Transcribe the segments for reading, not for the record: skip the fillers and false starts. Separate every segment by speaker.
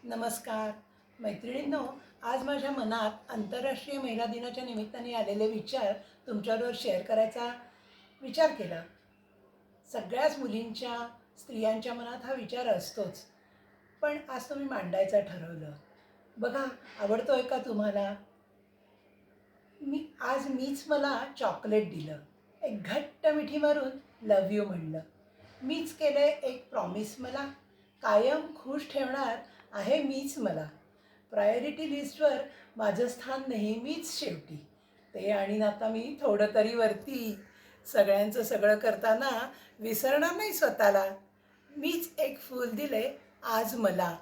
Speaker 1: नमस्कार मैत्रिणींनो, आज माझ्या मनात आंतरराष्ट्रीय महिला दिनाच्या निमित्ताने आलेले विचार तुमच्याबरोबर शेअर करायचा विचार केला. सगळ्याच मुलींच्या, स्त्रियांच्या मनात हा विचार असतोच, पण आज तो मी मांडायचं ठरवलं. बघा, आवडतोय का तुम्हाला? मीच मला चॉकलेट दिलं, एक घट्ट मिठी मारून लव यू म्हणलं. मीच केलंय एक प्रॉमिस, मला कायम खुश ठेवणार आहे मीच मला. प्रायोरिटी लिस्टवर माझं स्थान नेहमीच शेवटी. ते आणि आता मी थोडं तरी वरती. सगळ्यांचं सगळं करताना विसरणार नाही स्वतःला. मीच एक फूल दिले आज मला.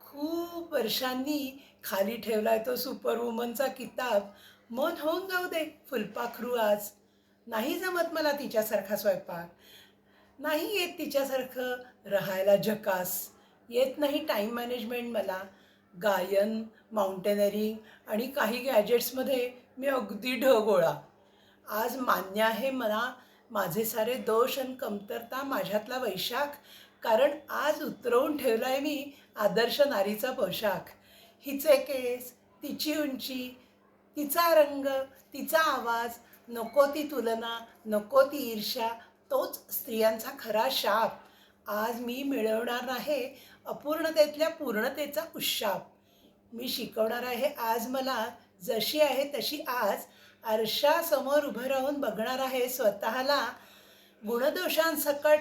Speaker 1: खूप वर्षांनी खाली ठेवलाय तो सुपरवुमनचा किताब. मन होऊन जाऊ दे फुलपाखरू आज. नाही जमत मला तिच्यासारखा स्वयंपाक, नाही येत तिच्यासारखं राहायला झकास. येत नाही टाईम मॅनेजमेंट मला. गायन, माउंटेनरिंग आणि काही गॅजेट्समध्ये मी अगदी ढगोळा. आज मान्य आहे मला माझे सारे दोष आणि कमतरता, माझ्यातला वैशाख. कारण आज उतरवून ठेवला आहे मी आदर्श नारीचा पोशाख. हिचे केस, तिची उंची, तिचा रंग, तिचा आवाज, नको ती तुलना, नको ती ईर्ष्या, तोच स्त्रियांचा खरा शाप. आज मी मिळवणार आहे अपूर्णतेतल्या पूर्णतेचा उशाप. मी शिकवणार आहे आज मला जशी आहे तशी आज. आरशासमोर उभं राहून बघणार आहे स्वतःला. गुणदोषांसकट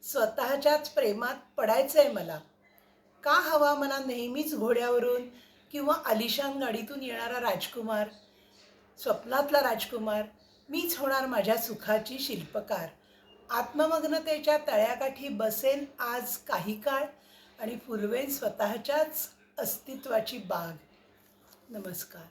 Speaker 1: स्वतःच्याच प्रेमात पडायचं आहे मला. का हवा मला नेहमीच घोड्यावरून किंवा आलिशान गाडीतून येणारा राजकुमार? स्वप्नातला राजकुमार मीच होणार माझ्या सुखाची शिल्पकार. आत्ममग्नतेच्या तळ्याकाठी बसेन आज काही काळ आणि फुलवेन स्वतःच्याच अस्तित्वाची बाग. नमस्कार.